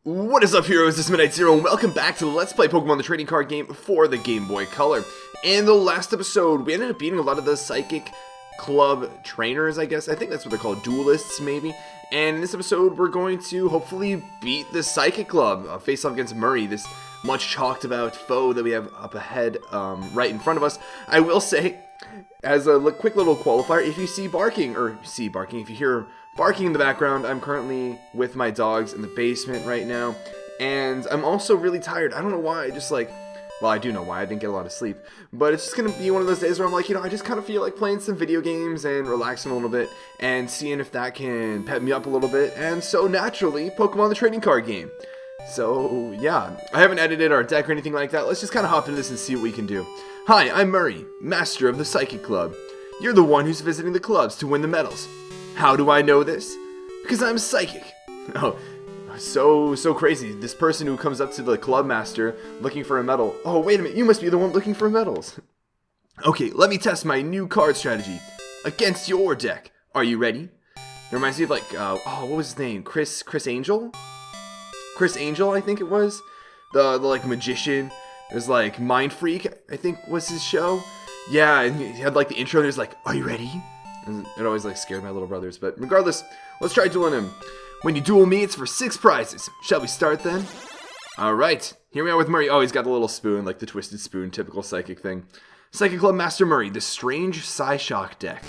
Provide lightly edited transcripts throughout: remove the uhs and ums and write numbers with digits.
What is up, heroes? This is Midnight Zero, and welcome back to the Let's Play Pokemon the Trading Card Game for the Game Boy Color. In the last episode, we ended up beating a lot of the Psychic Club trainers, I guess. I think that's what they're called, duelists, maybe. And in this episode, we're going to hopefully beat the Psychic Club, face off against Murray, this much talked about foe that we have up ahead, right in front of us. I will say, as a quick little qualifier, if you see barking, if you hear barking in the background, I'm currently with my dogs in the basement right now, and I'm also really tired. I don't know why, well, I do know why, I didn't get a lot of sleep, but it's just going to be one of those days where I'm like, I just kind of feel like playing some video games and relaxing a little bit, and seeing if that can pep me up a little bit, and so naturally, Pokemon the Trading Card Game. So, yeah, I haven't edited our deck or anything like that. Let's just kind of hop into this and see what we can do. Hi, I'm Murray, Master of the Psychic Club. You're the one who's visiting the clubs to win the medals. How do I know this? Because I'm psychic. Oh, so crazy. This person who comes up to the club master looking for a medal. Oh, wait a minute, you must be the one looking for medals. Okay, let me test my new card strategy against your deck. Are you ready? It reminds me of what was his name? Chris Angel? Chris Angel, I think it was. The magician. It was like Mind Freak, I think was his show. Yeah, and he had the intro and he was like, are you ready? And it always scared my little brothers, but regardless, let's try dueling him. When you duel me, it's for 6 prizes. Shall we start then? Alright, here we are with Murray. Oh, he's got the little spoon, the twisted spoon, typical psychic thing. Psychic Club Master Murray, the strange Psyshock deck.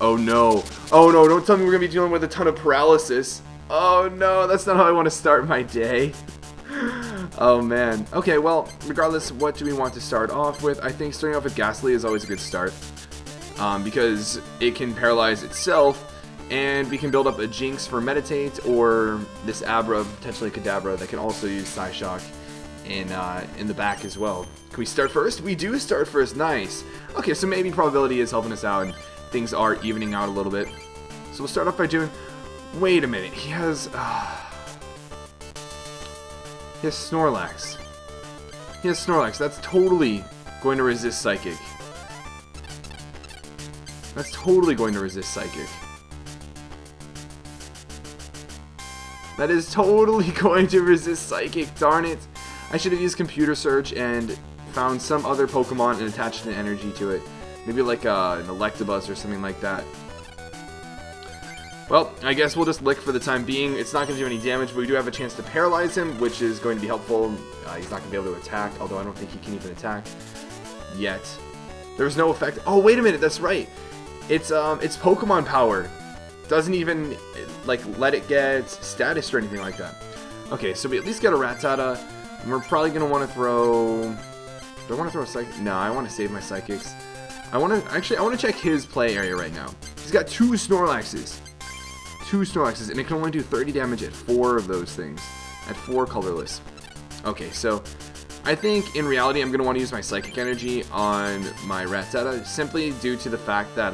Oh no, don't tell me we're going to be dealing with a ton of paralysis. Oh no, that's not how I want to start my day. Oh man. Okay, well, regardless, what do we want to start off with? I think starting off with Ghastly is always a good start. Because it can paralyze itself, and we can build up a Jinx for Meditate, or this Abra, potentially Kadabra, that can also use Psyshock in the back as well. Can we start first? We do start first, nice. Okay, so maybe probability is helping us out, and things are evening out a little bit. So we'll start off by doing, wait a minute, he has Snorlax. He has Snorlax, that's totally going to resist Psychic. That's totally going to resist Psychic. That is totally going to resist Psychic, darn it. I should have used Computer Search and found some other Pokemon and attached an energy to it. Maybe an Electabuzz or something like that. Well, I guess we'll just lick for the time being. It's not going to do any damage, but we do have a chance to paralyze him, which is going to be helpful. He's not going to be able to attack, although I don't think he can even attack yet. There's no effect. Oh, wait a minute, that's right. It's Pokemon power. Doesn't even let it get status or anything like that. Okay, so we at least got a Rattata, and we're probably gonna want to throw. Do I want to throw a Psychic? No, I want to save my Psychics. I want to check his play area right now. He's got 2 Snorlaxes, and it can only do 30 damage at 4 of those things, at 4 colorless. Okay, so I think in reality I'm going to want to use my Psychic Energy on my Rattata simply due to the fact that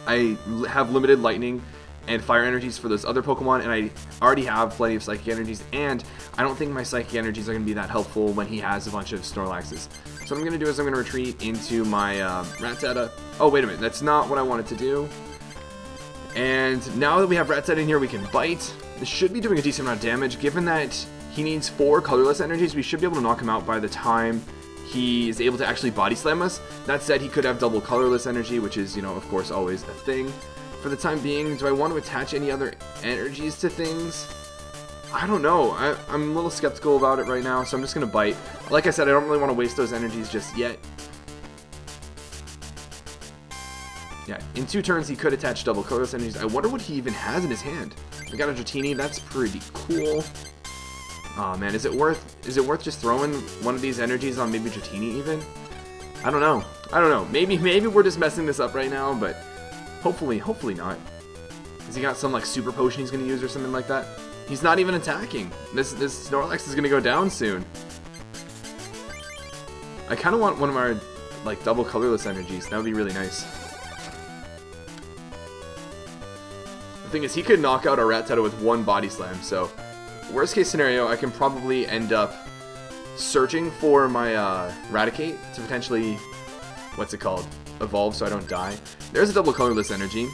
I have limited Lightning and Fire Energies for those other Pokemon, and I already have plenty of Psychic Energies, and I don't think my Psychic Energies are going to be that helpful when he has a bunch of Snorlaxes. So what I'm going to do is I'm going to retreat into my Rattata. Oh, wait a minute, that's not what I wanted to do. And now that we have Rattata in here, we can Bite. This should be doing a decent amount of damage, given that he needs 4 colorless energies. We should be able to knock him out by the time he is able to actually body slam us. That said, he could have double colorless energy, which is, of course, always a thing. For the time being, do I want to attach any other energies to things? I don't know. I'm a little skeptical about it right now, so I'm just going to Bite. Like I said, I don't really want to waste those energies just yet. Yeah, in 2 turns, he could attach double colorless energies. I wonder what he even has in his hand. We got a Dratini. That's pretty cool. Oh man, is it worth just throwing one of these energies on maybe Dratini even? I don't know. Maybe we're just messing this up right now, but hopefully not. Has he got some super potion he's gonna use or something like that? He's not even attacking. This Snorlax is gonna go down soon. I kind of want one of our double colorless energies. That would be really nice. The thing is, he could knock out our Rattata with 1 body slam, so worst case scenario, I can probably end up searching for my Raticate to potentially, evolve so I don't die. There's a double colorless energy.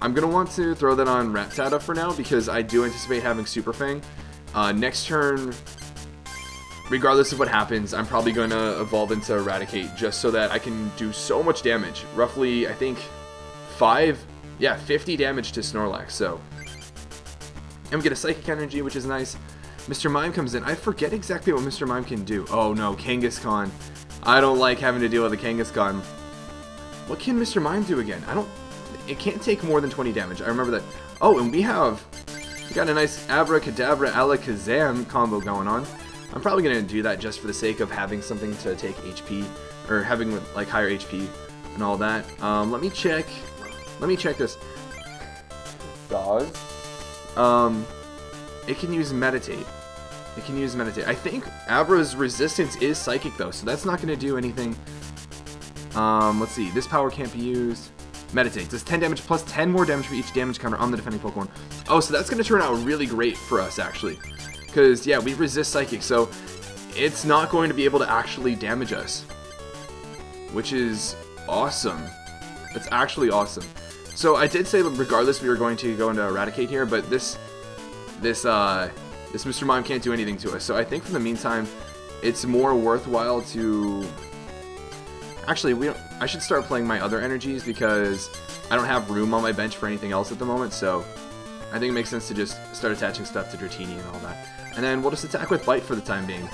I'm going to want to throw that on Rattata for now because I do anticipate having Super Fang. Next turn, regardless of what happens, I'm probably going to evolve into Eradicate just so that I can do so much damage. Roughly, I think, 50 damage to Snorlax. So, and we get a Psychic Energy, which is nice. Mr. Mime comes in. I forget exactly what Mr. Mime can do. Oh no, Kangaskhan. I don't like having to deal with a Kangaskhan. What can Mr. Mime do again? It can't take more than 20 damage. I remember that. Oh, and we got a nice Abracadabra Alakazam combo going on. I'm probably going to do that just for the sake of having something to take HP, or having like higher HP and all that. Let me check this. Dog. It can use Meditate. I think Abra's resistance is Psychic though, so that's not going to do anything. Let's see. This power can't be used. Meditate. Does 10 damage plus 10 more damage for each damage counter on the defending Pokemon. Oh, so that's going to turn out really great for us, actually. Because, yeah, we resist Psychic, so it's not going to be able to actually damage us. Which is awesome. It's actually awesome. So I did say that regardless we were going to go into Eradicate here, but this Mr. Mime can't do anything to us. So I think for the meantime, it's more worthwhile to... Actually, I should start playing my other energies because I don't have room on my bench for anything else at the moment, so I think it makes sense to just start attaching stuff to Dratini and all that. And then we'll just attack with Bite for the time being.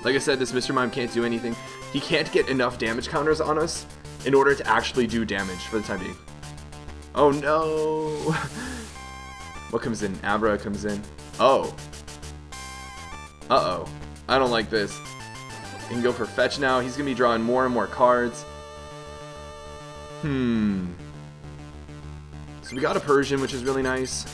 Like I said, this Mr. Mime can't do anything. He can't get enough damage counters on us in order to actually do damage for the time being. Oh no! What comes in? Abra comes in. Oh. Uh-oh. I don't like this. He can go for Fetch now. He's going to be drawing more and more cards. So we got a Persian, which is really nice.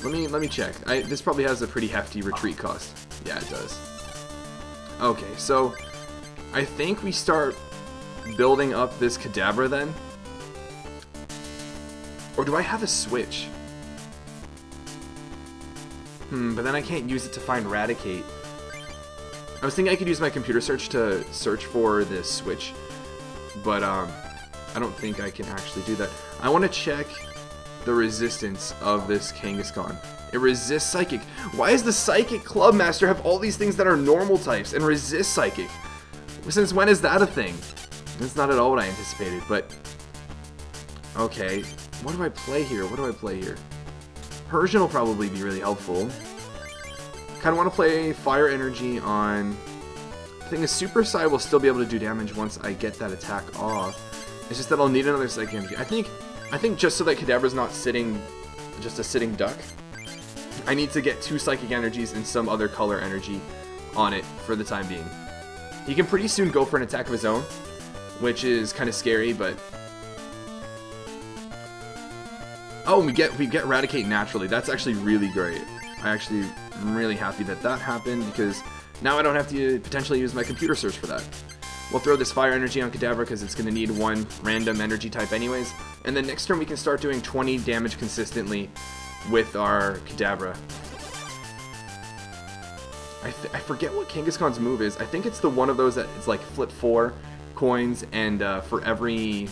Let me check. This probably has a pretty hefty retreat cost. Yeah, it does. Okay, so I think we start building up this Kadabra then. Or do I have a switch? But then I can't use it to find Eradicate. I was thinking I could use my computer search to search for this switch, but I don't think I can actually do that. I want to check the resistance of this Kangaskhan. It resists Psychic. Why does the Psychic Club Master have all these things that are normal types and resist Psychic? Since when is that a thing? That's not at all what I anticipated, but... Okay, what do I play here? Persian will probably be really helpful. Kind of want to play Fire Energy on... I think the Super Psy will still be able to do damage once I get that attack off. It's just that I'll need another Psychic Energy. I think just so that Kadabra's not just a sitting duck, I need to get 2 Psychic Energies and some other color energy on it for the time being. He can pretty soon go for an attack of his own, which is kind of scary, but... Oh, we get Eradicate naturally. That's actually really great. I'm really happy that happened, because now I don't have to potentially use my computer search for that. We'll throw this Fire Energy on Kadabra because it's going to need one random energy type anyways. And then next turn we can start doing 20 damage consistently with our Kadabra. I forget what Kangaskhan's move is. I think it's the one of those that it's like flip 4 coins, and for every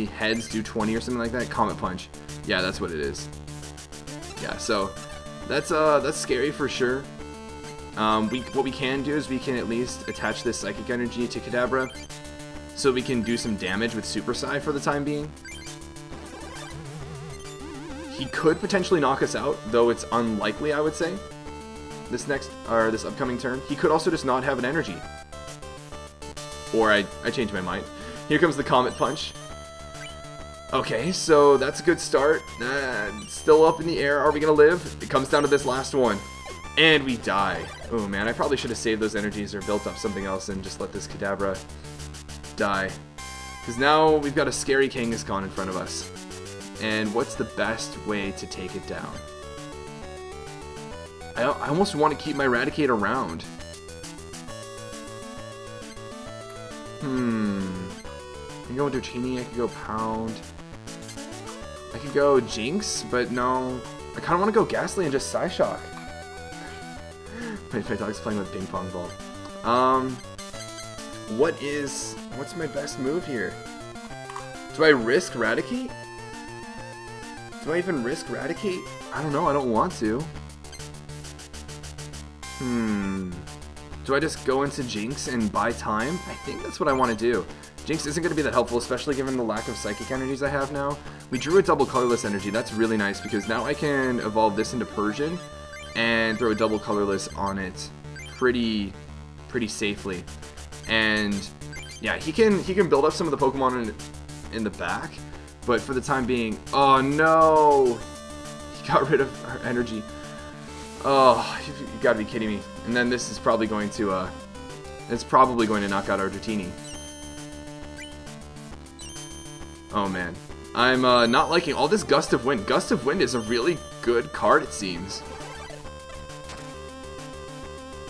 heads do 20 or something like that. Comet Punch. Yeah, that's what it is. Yeah, so that's scary for sure. What we can do is we can at least attach this Psychic Energy to Kadabra, so we can do some damage with Super Psy for the time being. He could potentially knock us out, though it's unlikely, I would say. This upcoming turn. He could also just not have an energy. Or I changed my mind. Here comes the Comet Punch. Okay, so that's a good start. Still up in the air. Are we going to live? It comes down to this last one. And we die. Oh man, I probably should have saved those energies or built up something else and just let this Kadabra die. Because now we've got a scary Kangaskhan in front of us. And what's the best way to take it down? I almost want to keep my Eradicate around. I can go Dratini, I could go Pound. I could go Jinx, but no. I kind of want to go Ghastly and just Psyshock. My dog's playing with ping pong ball. What's my best move here? Do I risk Eradicate? Do I even risk Raticate? I don't know, I don't want to. Do I just go into Jinx and buy time? I think that's what I want to do. Jinx isn't going to be that helpful, especially given the lack of psychic energies I have now. We drew a double colorless energy. That's really nice because now I can evolve this into Persian and throw a double colorless on it pretty safely. And yeah, he can build up some of the Pokemon in the back, but for the time being, oh no, he got rid of our energy. Oh, you gotta be kidding me. And then this is probably going to knock out our Dratini. Oh man, I'm not liking all this Gust of Wind. Gust of Wind is a really good card, it seems.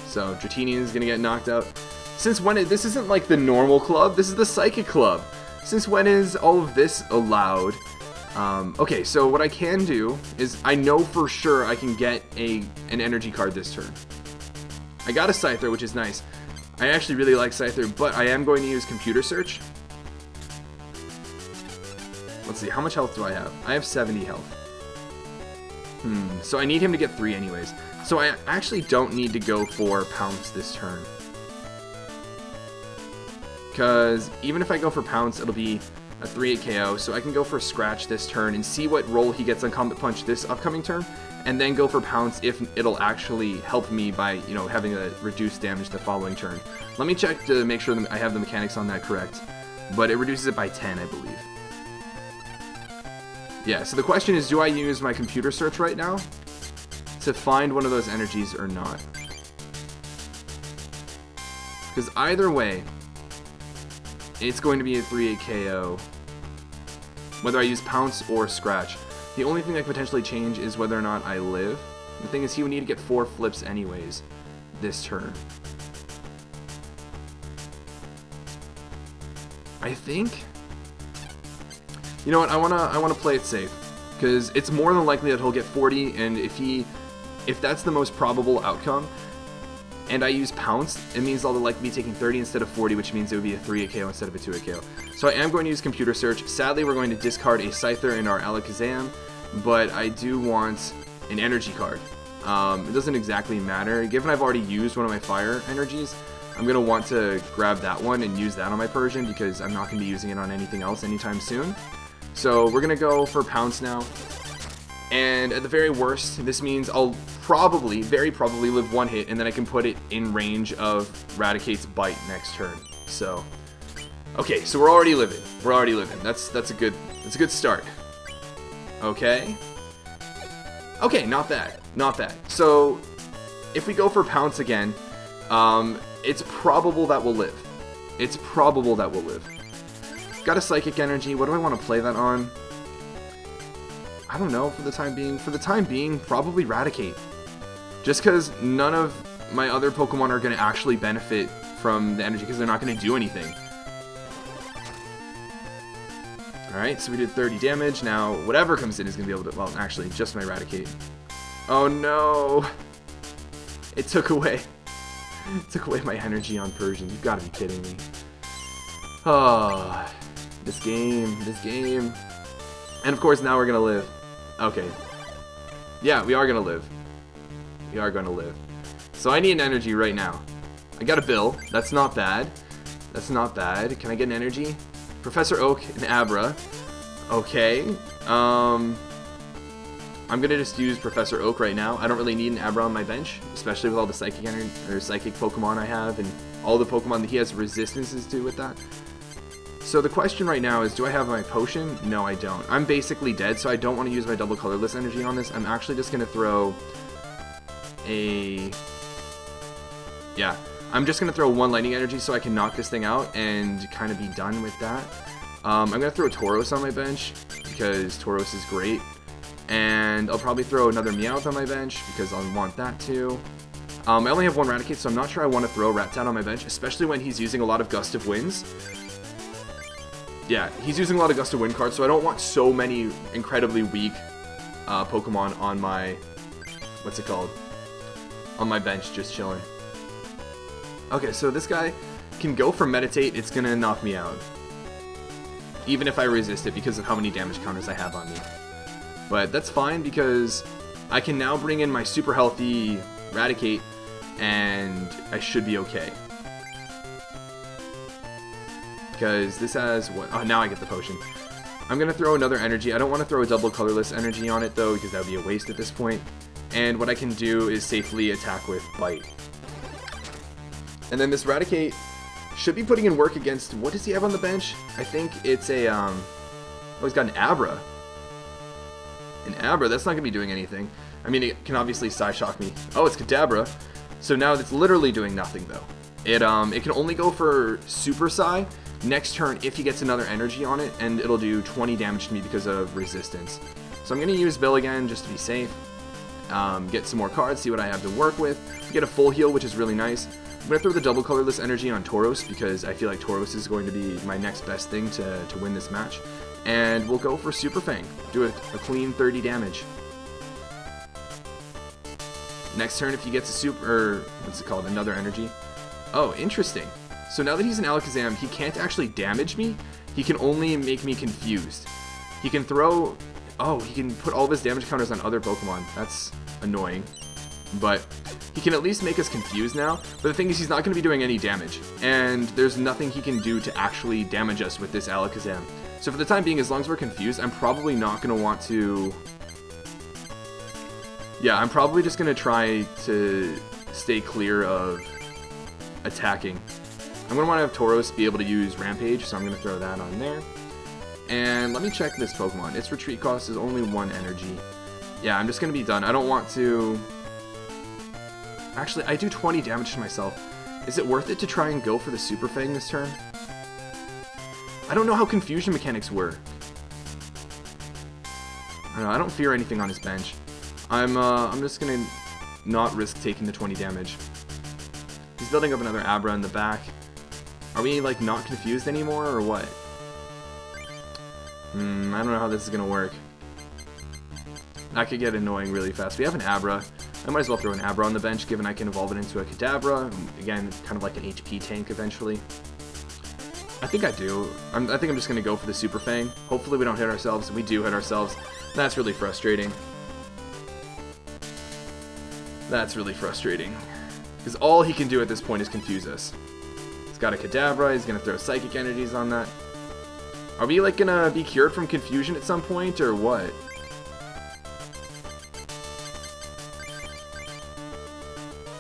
So Dratini is gonna get knocked out. Since when this isn't like the normal club, this is the Psychic Club. Since when is all of this allowed? Okay, so what I can do is I know for sure I can get an energy card this turn. I got a Scyther, which is nice. I actually really like Scyther, but I am going to use Computer Search. Let's see, how much health do I have? I have 70 health. So I need him to get 3 anyways. So I actually don't need to go for Pounce this turn. Because even if I go for Pounce, it'll be a 3-8 KO, so I can go for Scratch this turn and see what roll he gets on Combat Punch this upcoming turn, and then go for Pounce if it'll actually help me by, you know, having a reduced damage the following turn. Let me check to make sure that I have the mechanics on that correct, but it reduces it by 10, I believe. Yeah, so the question is, do I use my Computer Search right now to find one of those energies or not? Because either way, it's going to be a 3-8 KO, whether I use Pounce or Scratch. The only thing that could potentially change is whether or not I live. The thing is, he would need to get 4 flips anyways this turn. I think, you know what, I wanna play it safe, because it's more than likely that he'll get 40, and if that's the most probable outcome, and I use Pounce, it means I'll likely be taking 30 instead of 40, which means it would be a 3-8 KO instead of a 2-8 KO. So I am going to use Computer Search. Sadly, we're going to discard a Scyther in our Alakazam, but I do want an energy card. It doesn't exactly matter. Given I've already used one of my fire energies, I'm going to want to grab that one and use that on my Persian because I'm not going to be using it on anything else anytime soon. So we're going to go for Pounce now. And at the very worst, this means I'll very probably live 1 hit, and then I can put it in range of Raticate's Bite next turn. So, okay, so we're already living. We're already living. That's a good start. Okay. Okay, not bad. Not bad. So, if we go for Pounce again, it's probable that we'll live. It's probable that we'll live. Got a Psychic Energy. What do I want to play that on? I don't know, for the time being. For the time being, probably Raticate. Just because none of my other Pokemon are going to actually benefit from the energy because they're not going to do anything. Alright, so we did 30 damage. Now, whatever comes in is going to be able to... Well, actually, just my Raticate. Oh no! It took away my energy on Persian. You've got to be kidding me. Oh, this game. And of course, now we're going to live. Okay. Yeah, we are going to live. We are going to live. So I need an energy right now. I got a Bill. That's not bad. That's not bad. Can I get an energy? Professor Oak and Abra. Okay. I'm going to just use Professor Oak right now. I don't really need an Abra on my bench, especially with all the psychic energy or psychic Pokemon I have and all the Pokemon that he has resistances to with that. So the question right now is, do I have my potion? No, I don't. I'm basically dead, so I don't want to use my double colorless energy on this. I'm actually just going to throw a... Yeah, I'm just going to throw 1 lightning energy so I can knock this thing out and kind of be done with that. I'm going to throw Tauros on my bench because Tauros is great. And I'll probably throw another Meowth on my bench because I want that too. I only have 1 Raticate, so I'm not sure I want to throw Rattata on my bench, especially when he's using a lot of Gust of Winds. Yeah, he's using a lot of Gust of Wind cards, so I don't want so many incredibly weak Pokemon on my... What's it called? On my bench, just chilling. Okay, so this guy can go for Meditate. It's going to knock me out. Even if I resist it because of how many damage counters I have on me. But that's fine because I can now bring in my super healthy Raticate, and I should be okay. Because this has what? Oh, now I get the potion. I'm going to throw another energy. I don't want to throw a double colorless energy on it, though, because that would be a waste at this point. And what I can do is safely attack with Bite. And then this Raticate should be putting in work against... What does he have on the bench? I think it's a... Oh, he's got an Abra. An Abra? That's not going to be doing anything. I mean, it can obviously Psyshock me. Oh, it's Kadabra. So now it's literally doing nothing, though. It can only go for Super Psy next turn if he gets another energy on it, and it'll do 20 damage to me because of resistance. So I'm going to use Bill again just to be safe. Get some more cards, see what I have to work with. Get a full heal, which is really nice. I'm going to throw the double colorless energy on Tauros because I feel like Tauros is going to be my next best thing to win this match. And we'll go for Super Fang. Do a clean 30 damage. Next turn, if he gets a super... what's it called? Another energy. Oh, interesting. So now that he's an Alakazam, he can't actually damage me. He can only make me confused. He can throw... Oh, he can put all of his damage counters on other Pokemon. That's annoying. But he can at least make us confused now. But the thing is, he's not going to be doing any damage. And there's nothing he can do to actually damage us with this Alakazam. So for the time being, as long as we're confused, I'm probably not going to want to... Yeah, I'm probably just going to try to stay clear of attacking. I'm going to want to have Tauros be able to use Rampage, so I'm going to throw that on there. And let me check this Pokemon. Its retreat cost is only 1 energy. Yeah, I'm just going to be done. I don't want to... Actually, I do 20 damage to myself. Is it worth it to try and go for the Super Fang this turn? I don't know how confusion mechanics work. I don't know, I don't fear anything on his bench. I'm just going to not risk taking the 20 damage. He's building up another Abra in the back. Are we, like, not confused anymore, or what? I don't know how this is going to work. That could get annoying really fast. We have an Abra. I might as well throw an Abra on the bench, given I can evolve it into a Kadabra. Again, kind of like an HP tank eventually. I think I do. I think I'm just going to go for the Super Fang. Hopefully we don't hit ourselves. We do hit ourselves. That's really frustrating. That's really frustrating. Because all he can do at this point is confuse us. He's got a Kadabra. He's going to throw Psychic Energies on that. Are we, like, going to be cured from confusion at some point, or what?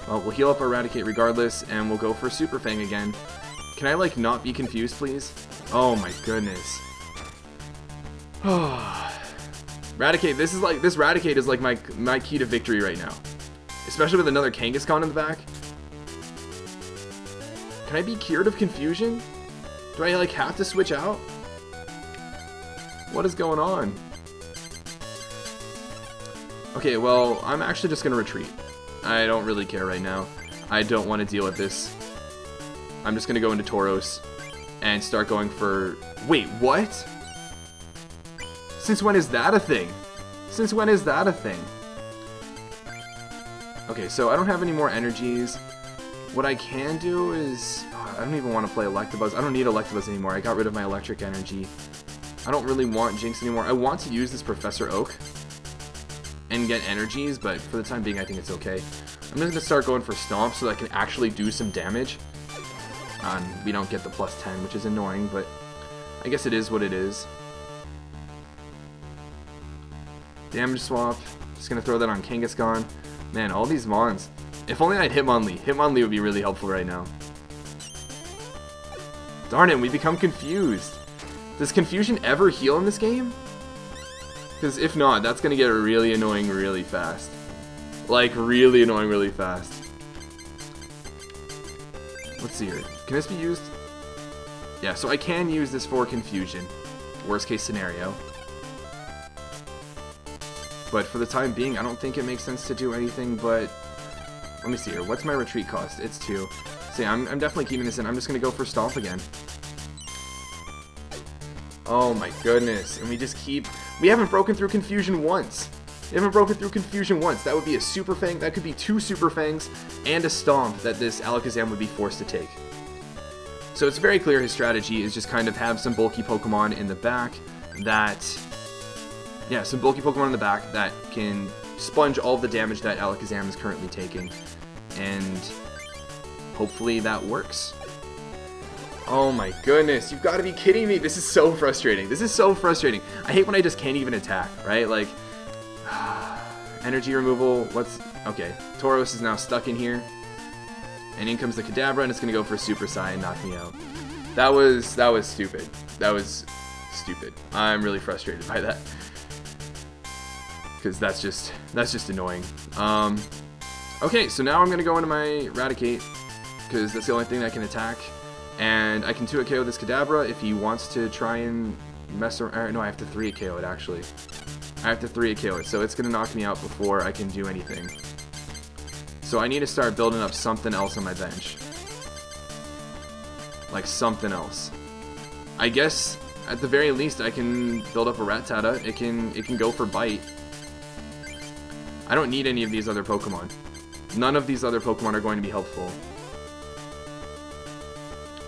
Well, we'll heal up our Raticate regardless, and we'll go for Super Fang again. Can I, like, not be confused, please? Oh my goodness. Raticate, this Raticate is like my key to victory right now. Especially with another Kangaskhan in the back. Can I be cured of confusion? Do I, like, have to switch out? What is going on? Okay, well, I'm actually just gonna retreat. I don't really care right now. I don't want to deal with this. I'm just going to go into Tauros and start going for... Wait, what? Since when is that a thing? Since when is that a thing? Okay, so I don't have any more energies. What I can do is... Oh, I don't even want to play Electabuzz. I don't need Electabuzz anymore. I got rid of my electric energy. I don't really want Jinx anymore. I want to use this Professor Oak and get energies, but for the time being, I think it's okay. I'm just going to start going for Stomp so that I can actually do some damage. We don't get the plus 10, which is annoying, but I guess it is what it is. Damage swap. Just going to throw that on Kangaskhan. Man, all these Mons. If only I had Hitmonlee. Hitmonlee would be really helpful right now. Darn it, we become confused. Does confusion ever heal in this game? Because if not, that's going to get really annoying really fast. Like, really annoying really fast. Let's see here. Can this be used? Yeah, so I can use this for confusion. Worst case scenario. But for the time being, I don't think it makes sense to do anything but... Let me see here. What's my retreat cost? It's 2. So yeah, I'm definitely keeping this in. I'm just going to go for Stomp again. Oh my goodness. And we just keep... We haven't broken through confusion once. We haven't broken through confusion once. That would be a Super Fang. That could be 2 Super Fangs and a Stomp that this Alakazam would be forced to take. So it's very clear his strategy is just kind of have some bulky Pokemon in the back that yeah, some bulky Pokemon in the back that can sponge all of the damage that Alakazam is currently taking. And hopefully that works. Oh my goodness, you've got to be kidding me. This is so frustrating. This is so frustrating. I hate when I just can't even attack, right? Like, energy removal, okay, Tauros is now stuck in here. And in comes the Kadabra, and it's going to go for Super Psy and knock me out. That was stupid. That was stupid. I'm really frustrated by that. Because that's just annoying. Okay, so now I'm going to go into my Raticate, because that's the only thing that can attack. And I can 2-hit KO this Kadabra if he wants to try and mess around. No, I have to 3-hit KO it, actually. I have to 3-hit KO it, so it's going to knock me out before I can do anything. So I need to start building up something else on my bench. Like something else. I guess, at the very least, I can build up a Rattata. It can go for Bite. I don't need any of these other Pokemon. None of these other Pokemon are going to be helpful.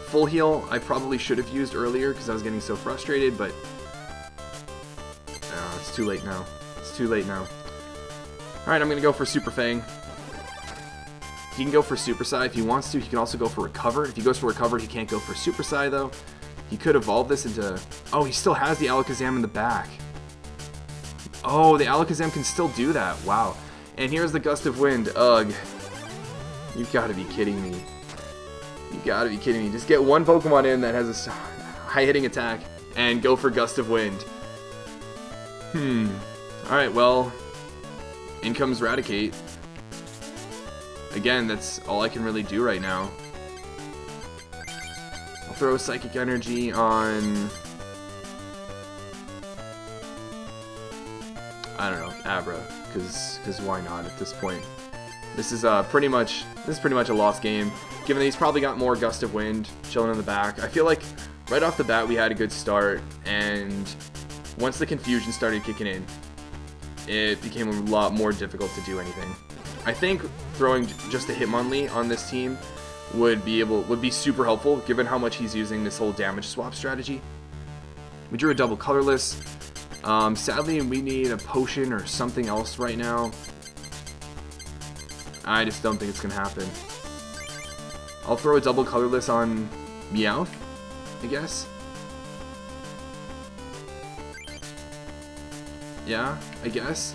Full Heal, I probably should have used earlier because I was getting so frustrated, but it's too late now. It's too late now. Alright, I'm going to go for Super Fang. He can go for Super Psy if he wants to. He can also go for Recover. If he goes for Recover, he can't go for Super Psy, though. He could evolve this into... Oh, he still has the Alakazam in the back. Oh, the Alakazam can still do that. Wow. And here's the Gust of Wind. Ugh. You've got to be kidding me. You gotta be kidding me. Just get one Pokemon in that has a high-hitting attack and go for Gust of Wind. Alright, well, in comes Raticate. Again, that's all I can really do right now. I'll throw Psychic Energy on... I don't know, Abra, because why not at this point? This is pretty much a lost game, given that he's probably got more Gust of Wind chilling in the back. I feel like right off the bat we had a good start, and once the confusion started kicking in, it became a lot more difficult to do anything. I think throwing just a Hitmonlee on this team would be super helpful, given how much he's using this whole damage swap strategy. We drew a double colorless. Sadly, we need a potion or something else right now. I just don't think it's going to happen. I'll throw a double colorless on Meowth, I guess. Yeah, I guess.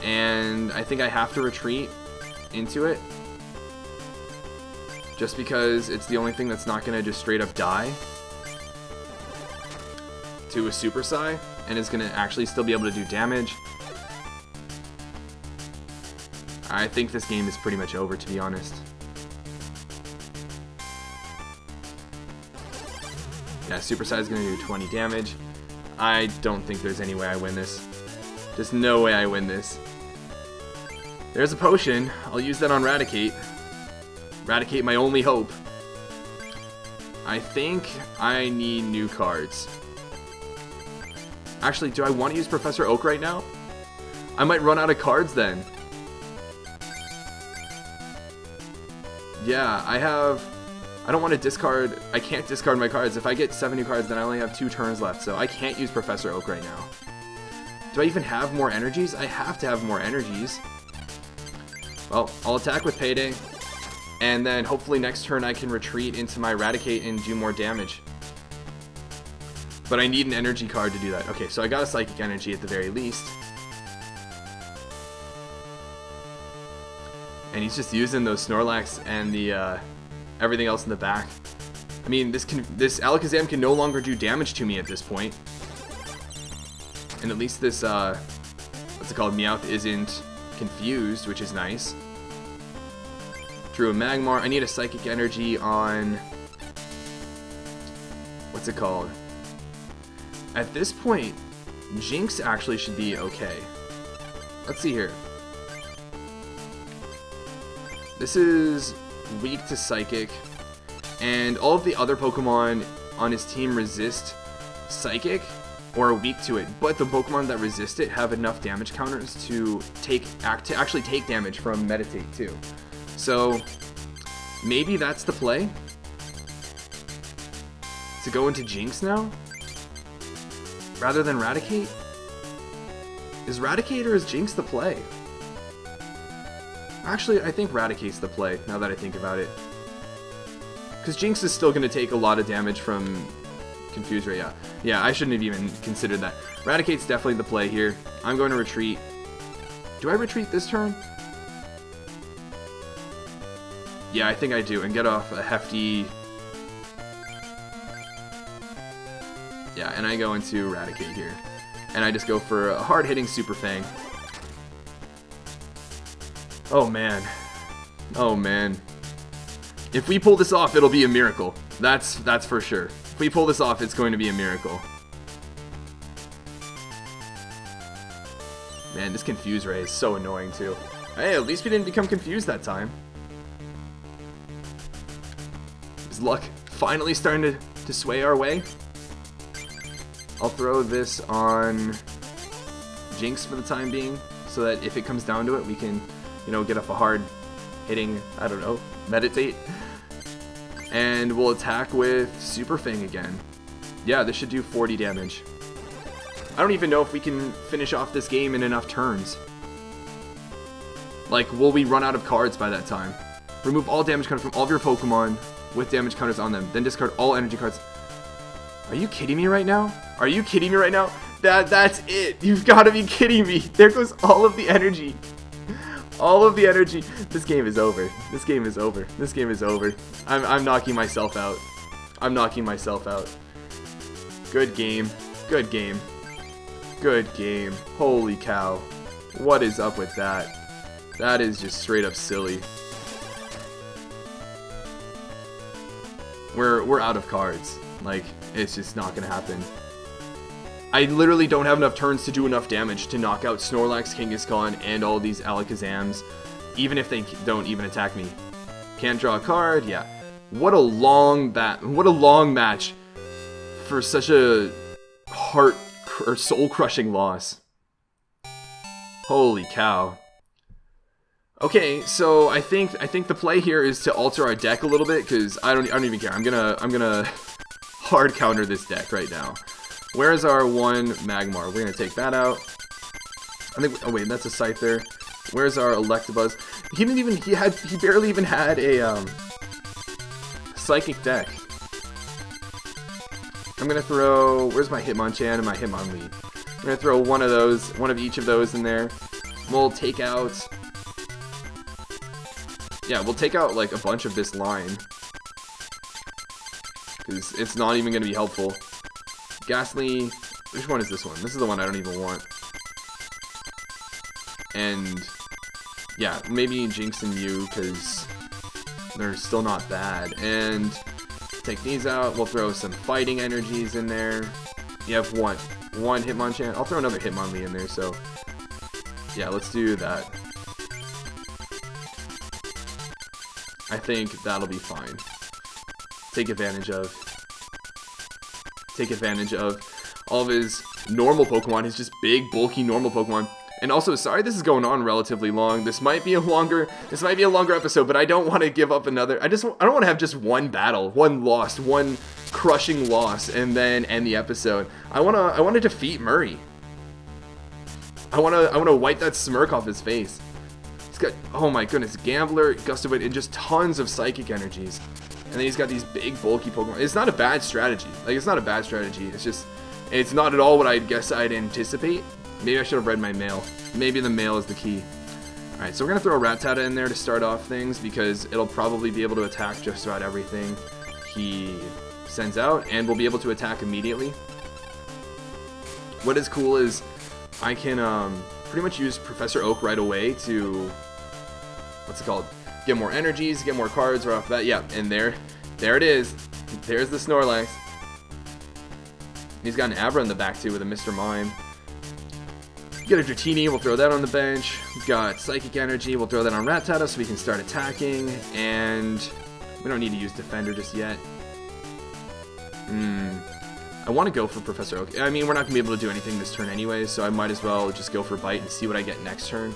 And I think I have to retreat into it. Just because it's the only thing that's not going to just straight up die to a Super Psy, and is going to actually still be able to do damage. I think this game is pretty much over, to be honest. Yeah, Super Psy is going to do 20 damage. I don't think there's any way I win this. Just no way I win this. There's a potion. I'll use that on Raticate. Raticate, my only hope. I think I need new cards. Actually, do I want to use Professor Oak right now? I might run out of cards then. Yeah, I don't want to discard. I can't discard my cards. If I get 7 new cards, then I only have 2 turns left, so I can't use Professor Oak right now. Do I even have more energies? I have to have more energies. Well, I'll attack with Payday, and then hopefully next turn I can retreat into my Raticate and do more damage. But I need an energy card to do that. Okay, so I got a Psychic Energy at the very least. And he's just using those Snorlax and the everything else in the back. I mean, this Alakazam can no longer do damage to me at this point. And at least this, what's it called, Meowth isn't confused, which is nice. Drew a Magmar. I need a Psychic Energy on... What's it called? At this point, Jinx actually should be okay. Let's see here. This is weak to Psychic, and all of the other Pokemon on his team resist Psychic, or are weak to it, but the Pokemon that resist it have enough damage counters to actually take damage from Meditate too. So maybe that's the play? To go into Jinx now? rather than Raticate? Is Raticate or is Jinx the play? Actually, I think Raticate's the play, now that I think about it. Because Jinx is still going to take a lot of damage from Confuse Ray, yeah. Yeah, I shouldn't have even considered that. Raticate's definitely the play here. I'm going to retreat. Do I retreat this turn? Yeah, I think I do, and get off a hefty... Yeah, and I go into Raticate here. And I just go for a hard-hitting Super Fang. Oh, man. Oh, man. If we pull this off, it'll be a miracle. That's for sure. If we pull this off, it's going to be a miracle. Man, this Confuse Ray is so annoying, too. Hey, at least we didn't become confused that time. Is luck finally starting to sway our way? I'll throw this on Jinx for the time being, so that if it comes down to it, we can, you know, get off a hard hitting, I don't know, Meditate. And we'll attack with Super Fang again. Yeah, this should do 40 damage. I don't even know if we can finish off this game in enough turns. Like, will we run out of cards by that time? Remove all damage counters from all of your Pokemon with damage counters on them. Then discard all energy cards. Are you kidding me right now? Are you kidding me right now? That's it. You've got to be kidding me. There goes all of the energy. All of the energy. This game is over. This game is over. This game is over. I'm knocking myself out. I'm knocking myself out. Good game. Good game. Good game. Holy cow. What is up with that? That is just straight up silly. We're out of cards. Like, it's just not gonna happen. I literally don't have enough turns to do enough damage to knock out Snorlax, Kangaskhan, and all these Alakazams, even if they don't even attack me. Can't draw a card, yeah. What a long match for such a heart or soul-crushing loss. Holy cow. Okay, so I think the play here is to alter our deck a little bit, because I don't even care. I'm gonna hard counter this deck right now. Where's our one Magmar? We're gonna take that out. I think. Oh wait, that's a Scyther. Where's our Electabuzz? He barely even had a Psychic deck. I'm gonna throw. Where's my Hitmonchan and my Hitmonlee? I'm gonna throw one of each of those in there. We'll take out. Yeah, we'll take out like a bunch of this line, because it's not even gonna be helpful. Ghastly, which one is this one? This is the one I don't even want. And yeah, maybe Jinx and Mew, because they're still not bad. And take these out. We'll throw some fighting energies in there. You have one Hitmonchan. I'll throw another Hitmonlee in there. So yeah, let's do that. I think that'll be fine. Take advantage of all of his normal Pokemon, his just big, bulky, normal Pokemon. And also, sorry this is going on relatively long. This might be a longer episode, but I don't want to give up another. I don't want to have just one battle, one loss, one crushing loss, and then end the episode. I want to defeat Murray. I want to wipe that smirk off his face. He's got, oh my goodness, Gambler, Gust of Wind, and just tons of psychic energies. And then he's got these big, bulky Pokemon. It's not a bad strategy. Like, it's not a bad strategy. It's just, it's not at all what I guess I'd anticipate. Maybe I should have read my mail. Maybe the mail is the key. Alright, so we're going to throw a Rattata in there to start off things, because it'll probably be able to attack just about everything he sends out, and we'll be able to attack immediately. What is cool is I can pretty much use Professor Oak right away to, what's it called? Get more energies, get more cards right off the bat. Yeah, and there it is. There's the Snorlax. He's got an Abra in the back too with a Mr. Mime. Get a Dratini, we'll throw that on the bench. We've got Psychic Energy, we'll throw that on Rattata so we can start attacking. And we don't need to use Defender just yet. I want to go for Professor Oak. I mean, we're not going to be able to do anything this turn anyway, so I might as well just go for Bite and see what I get next turn.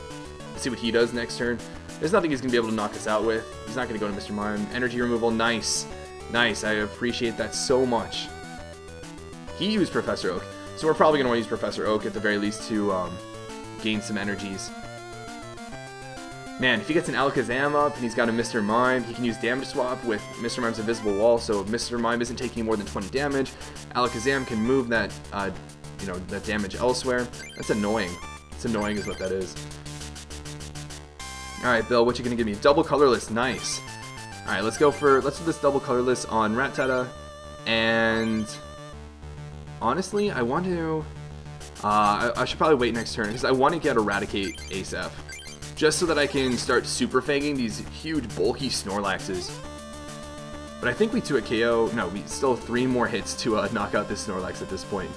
See what he does next turn. There's nothing he's going to be able to knock us out with. He's not going to go to Mr. Mime. Energy removal, nice. Nice, I appreciate that so much. He used Professor Oak. So we're probably going to want to use Professor Oak at the very least to gain some energies. Man, if he gets an Alakazam up and he's got a Mr. Mime, he can use Damage Swap with Mr. Mime's Invisible Wall, so if Mr. Mime isn't taking more than 20 damage, Alakazam can move that, that damage elsewhere. That's annoying. It's annoying is what that is. Alright, Bill, what you gonna give me? Double colorless, nice. Alright, let's do this double colorless on Rattata, and honestly, I want to, I should probably wait next turn, because I want to get Eradicate ASAP. Just so that I can start super fanging these huge bulky Snorlaxes. But I think we 2-hit KO. No, we still have 3 more hits to knock out this Snorlax at this point.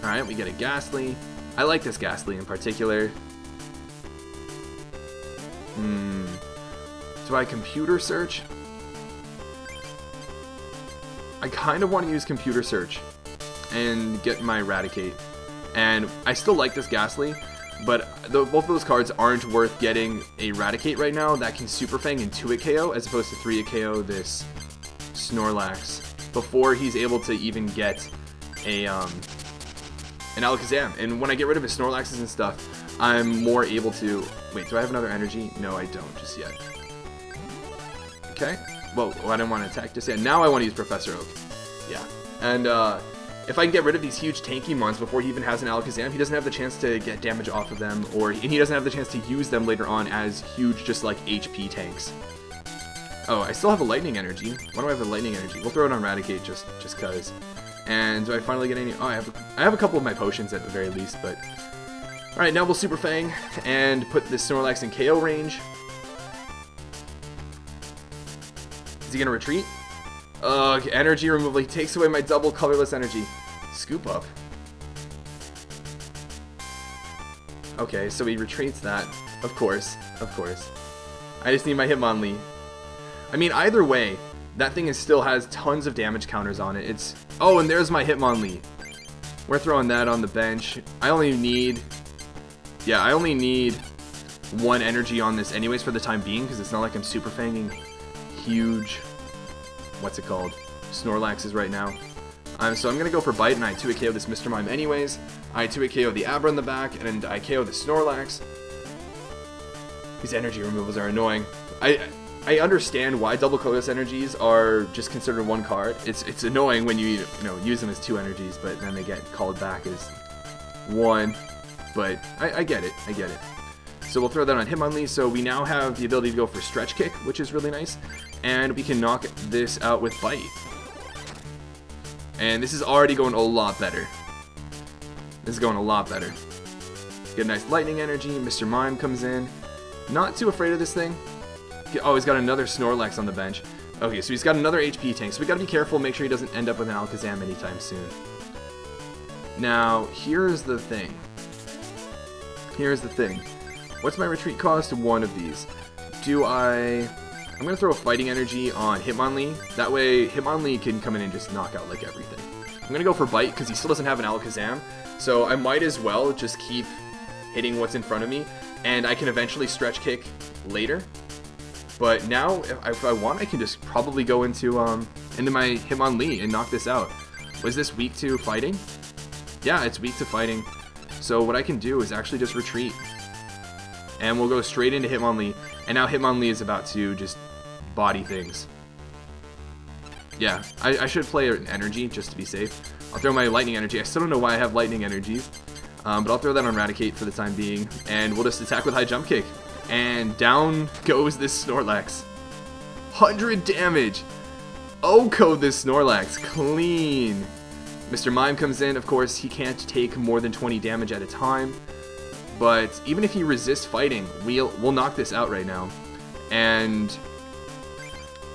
Alright, we get a Ghastly. I like this Ghastly in particular. Do I computer search? I kind of want to use computer search and get my Eradicate. And I still like this Ghastly, but both of those cards aren't worth getting a Eradicate right now that can Super Fang and 2-hit KO as opposed to 3-hit KO this Snorlax before he's able to even get an Alakazam. And when I get rid of his Snorlaxes and stuff, I'm more able to... Wait, do I have another energy? No, I don't just yet. Okay. Well, I didn't want to attack just yet. Now I want to use Professor Oak. Yeah. And, if I can get rid of these huge tanky mons before he even has an Alakazam, he doesn't have the chance to get damage off of them, and he doesn't have the chance to use them later on as huge, just like HP tanks. Oh, I still have a Lightning Energy. Why do I have a Lightning Energy? We'll throw it on Eradicate just cause. And do I finally get any? Oh, I have a couple of my potions at the very least, but all right, now we'll Super Fang and put this Snorlax in KO range. Is he gonna retreat? Ugh, energy removal. He takes away my double colorless energy. Scoop up. Okay, so he retreats that. Of course. Of course. I just need my Hitmonlee. I mean, either way, that thing still has tons of damage counters on it. It's... Oh, and there's my Hitmonlee. We're throwing that on the bench. I only need 1 energy on this anyways for the time being, because it's not like I'm Super Fanging huge... What's it called? Snorlaxes right now. So I'm going to go for Bite, and I 2-hit KO this Mr. Mime anyways. I 2-hit KO the Abra in the back, and I KO the Snorlax. These energy removals are annoying. I understand why double colorless energies are just considered 1 card. It's annoying when you use them as 2 energies, but then they get called back as 1. But I get it. I get it. So we'll throw that on Hitmonlee, so we now have the ability to go for Stretch Kick, which is really nice, and we can knock this out with Bite. And this is already going a lot better. This is going a lot better. Get a nice Lightning Energy, Mr. Mime comes in. Not too afraid of this thing. Oh, he's got another Snorlax on the bench. Okay, so he's got another HP tank, so we gotta be careful, make sure he doesn't end up with an Alakazam anytime soon. Now, here's the thing. Here's the thing. What's my retreat cost? 1 of these. I'm going to throw a Fighting Energy on Hitmonlee. That way, Hitmonlee can come in and just knock out, like, everything. I'm going to go for Bite, because he still doesn't have an Alakazam. So I might as well just keep hitting what's in front of me. And I can eventually Stretch Kick later. But now, if I want, I can just probably go into my Hitmonlee and knock this out. Was this weak to Fighting? Yeah, it's weak to Fighting. So what I can do is actually just retreat. And we'll go straight into Hitmonlee. And now Hitmonlee is about to just body things. Yeah, I should play an energy just to be safe. I'll throw my Lightning Energy. I still don't know why I have Lightning Energies. But I'll throw that on Eradicate for the time being. And we'll just attack with High Jump Kick. And down goes this Snorlax. 100 damage! OHKO this Snorlax. Clean. Mr. Mime comes in. Of course, he can't take more than 20 damage at a time. But even if he resists fighting, we'll knock this out right now. And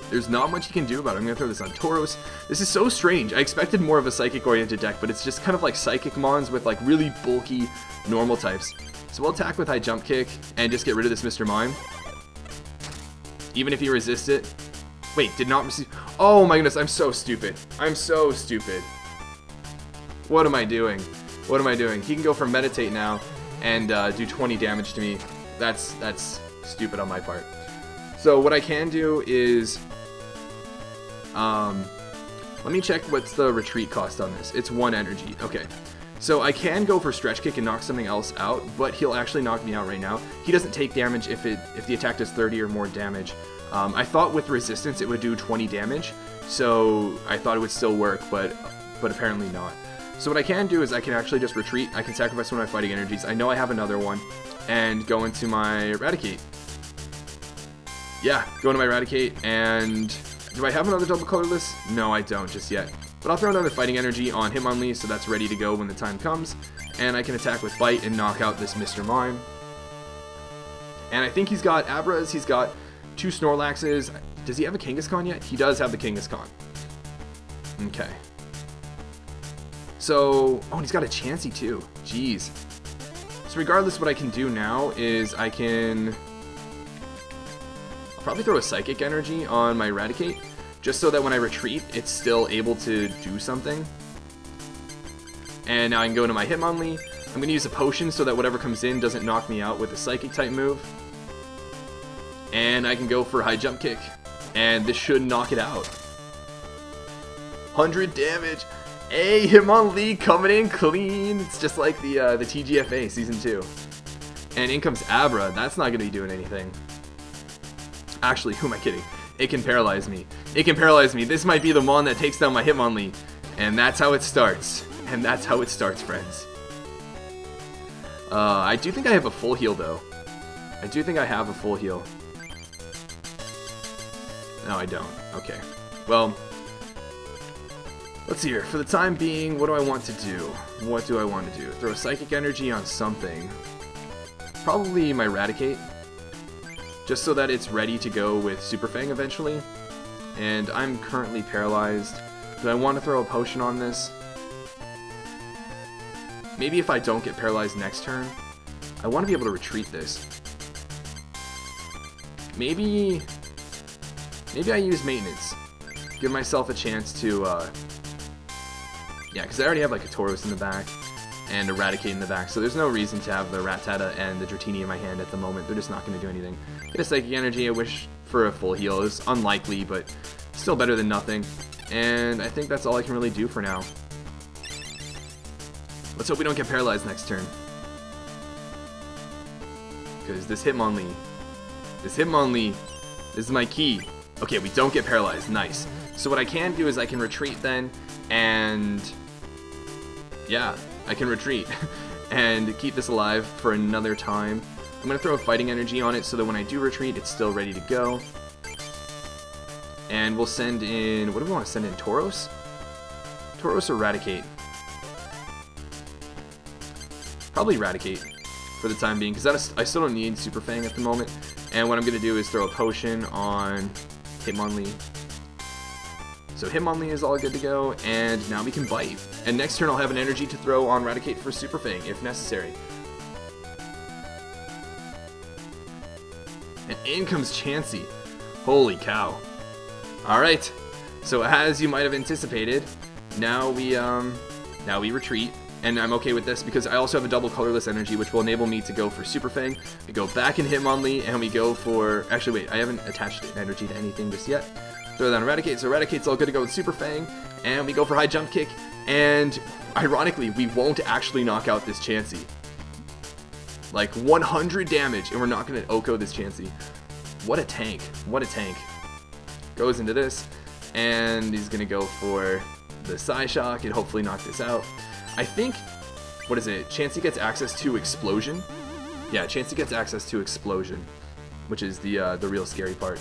there's not much he can do about it. I'm going to throw this on Tauros. This is so strange. I expected more of a Psychic-oriented deck, but it's just kind of like Psychic Mons with like really bulky normal types. So we'll attack with High Jump Kick and just get rid of this Mr. Mime. Even if he resists it. Wait, did not receive... Oh my goodness, I'm so stupid. I'm so stupid. What am I doing? What am I doing? He can go for Meditate now and do 20 damage to me. That's stupid on my part. So what I can do is Let me check what's the retreat cost on this. It's 1 energy. Okay. So I can go for Stretch Kick and knock something else out, but he'll actually knock me out right now. He doesn't take damage if the attack does 30 or more damage. I thought with resistance it would do 20 damage, so I thought it would still work, but apparently not. So what I can do is I can actually just retreat. I can sacrifice one of my fighting energies. I know I have another one, and go into my Eradicate. Yeah, go into my Eradicate, and do I have another double colorless? No, I don't just yet. But I'll throw another fighting energy on Hitmonlee so that's ready to go when the time comes. And I can attack with Bite and knock out this Mr. Mime. And I think he's got Abras, he's got 2 Snorlaxes. Does he have a Kangaskhan yet? He does have the Kangaskhan. Okay. So, oh, and he's got a Chansey too. Jeez. So regardless, what I can do now is I can... I'll probably throw a Psychic Energy on my Eradicate, just so that when I retreat, it's still able to do something. And now I can go into my Hitmonlee. I'm going to use a potion so that whatever comes in doesn't knock me out with a Psychic type move. And I can go for High Jump Kick, and this should knock it out. 100 damage! Hey, Hitmonlee coming in clean! It's just like the TGFA Season 2. And in comes Abra. That's not going to be doing anything. Actually, who am I kidding? It can paralyze me. It can paralyze me. This might be the Mon that takes down my Hitmonlee. And that's how it starts. And that's how it starts, friends. I do think I have a full heal, though. I do think I have a full heal. No, I don't. Okay. Well, let's see here. For the time being, what do I want to do? What do I want to do? Throw a Psychic Energy on something. Probably my Eradicate. Just so that it's ready to go with Super Fang eventually. And I'm currently paralyzed. Do I want to throw a potion on this? Maybe if I don't get paralyzed next turn. I want to be able to retreat this. Maybe I use maintenance. Give myself a chance to, yeah, because I already have like a Tauros in the back and Eradicate in the back, so there's no reason to have the Rattata and the Dratini in my hand at the moment. They're just not going to do anything. Get a Psychic Energy. I wish for a full heal. It's unlikely, but still better than nothing. And I think that's all I can really do for now. Let's hope we don't get paralyzed next turn. Because this Hitmonlee, this is my key. Okay, we don't get paralyzed. Nice. So what I can do is I can retreat then, and yeah, I can retreat and keep this alive for another time. I'm going to throw a fighting energy on it so that when I do retreat, it's still ready to go. And we'll send in, what do we want to send in? Tauros? Tauros or Eradicate? Probably Eradicate for the time being, because I still don't need Super Fang at the moment. And what I'm going to do is throw a potion on Hitmonlee. So Hitmonlee is all good to go, and now we can Bite. And next turn I'll have an energy to throw on Eradicate for Super Fang, if necessary. And in comes Chansey. Holy cow. Alright, so as you might have anticipated, now we retreat. And I'm okay with this because I also have a double colorless energy, which will enable me to go for Super Fang. We go back in Hitmonlee, and we go for... Actually, wait, I haven't attached an energy to anything just yet. Throw that on Eradicate, so Eradicate's all good to go with Super Fang. And we go for High Jump Kick, and ironically, we won't actually knock out this Chansey. Like, 100 damage, and we're not going to OHKO this Chansey. What a tank. What a tank. Goes into this, and he's going to go for the Psyshock and hopefully knock this out. I think, what is it? Chansey gets access to Explosion? Yeah, Chansey gets access to Explosion, which is the real scary part.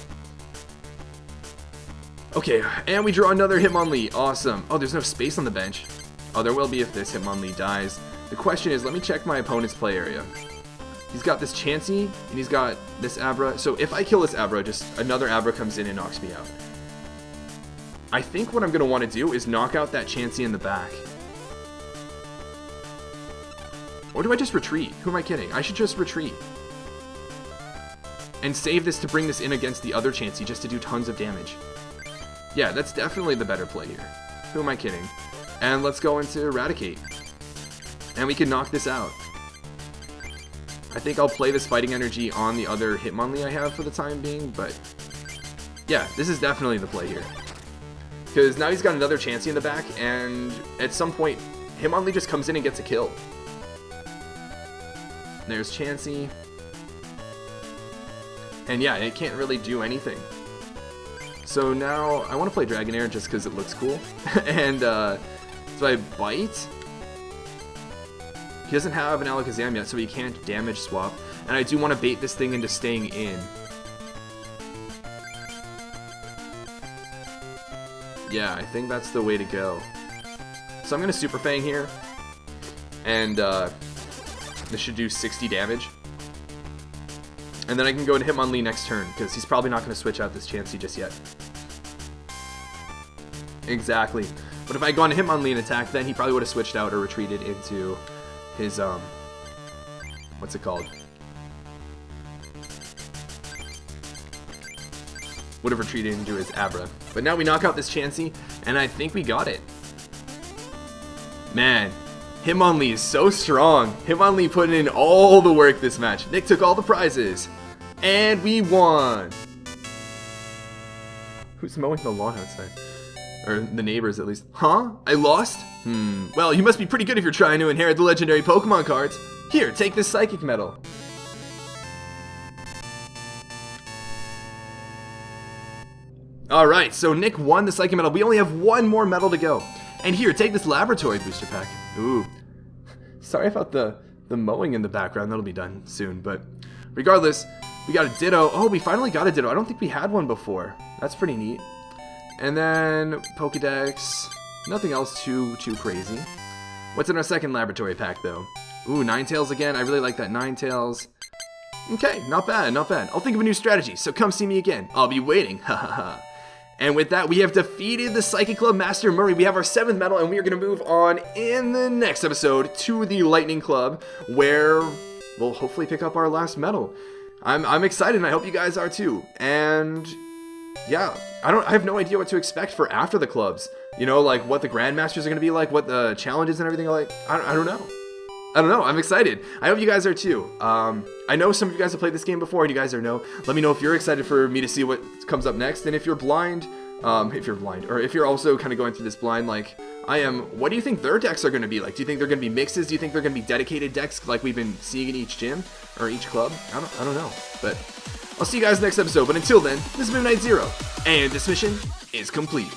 Okay, and we draw another Hitmonlee. Awesome. Oh, there's no space on the bench. Oh, there will be if this Hitmonlee dies. The question is, let me check my opponent's play area. He's got this Chansey, and he's got this Abra. So if I kill this Abra, just another Abra comes in and knocks me out. I think what I'm going to want to do is knock out that Chansey in the back. Or do I just retreat? Who am I kidding? I should just retreat. And save this to bring this in against the other Chansey just to do tons of damage. Yeah, that's definitely the better play here. Who am I kidding? And let's go into Eradicate. And we can knock this out. I think I'll play this fighting energy on the other Hitmonlee I have for the time being, but yeah, this is definitely the play here. Because now he's got another Chansey in the back, and at some point, Hitmonlee just comes in and gets a kill. There's Chansey. And yeah, it can't really do anything. So now, I want to play Dragonair just because it looks cool. And so I Bite. He doesn't have an Alakazam yet, so he can't damage swap. And I do want to bait this thing into staying in. Yeah, I think that's the way to go. So I'm going to Super Fang here. And this should do 60 damage. And then I can go into Hitmonlee next turn, because he's probably not going to switch out this Chansey just yet. Exactly. But if I had gone to Hitmonlee and attack, then he probably would have switched out or retreated into his, what's it called? Would have retreated into his Abra. But now we knock out this Chansey, and I think we got it. Man, Hitmonlee is so strong. Hitmonlee put in all the work this match. Nick took all the prizes. And we won. Who's mowing the lawn outside? Or the neighbors, at least. Huh? I lost? Well, you must be pretty good if you're trying to inherit the legendary Pokemon cards. Here, take this Psychic Medal. Alright, so Nick won the Psychic Medal. We only have one more medal to go. And here, take this Laboratory Booster Pack. Ooh. Sorry about the mowing in the background. That'll be done soon. But regardless, we got a Ditto. Oh, we finally got a Ditto. I don't think we had one before. That's pretty neat. And then Pokedex. Nothing else too crazy. What's in our second Laboratory Pack, though? Ooh, Ninetales again. I really like that Ninetales. Okay, not bad, not bad. I'll think of a new strategy, so come see me again. I'll be waiting. Ha ha ha. And with that, we have defeated the Psychic Club Master Murray. We have our 7th medal, and we are going to move on in the next episode to the Lightning Club, where we'll hopefully pick up our last medal. I'm excited, and I hope you guys are too. And yeah, I have no idea what to expect for after the clubs. You know, like what the Grandmasters are going to be like, what the challenges and everything are like. I don't know. I don't know. I'm excited. I hope you guys are too. I know some of you guys have played this game before, and you guys are no. Let me know if you're excited for me to see what comes up next, and if you're blind, or if you're also kind of going through this blind like I am, what do you think their decks are going to be like? Do you think they're going to be mixes? Do you think they're going to be dedicated decks like we've been seeing in each gym or each club? I don't know. But I'll see you guys next episode. But until then, this has been Night Zero, and this mission is complete.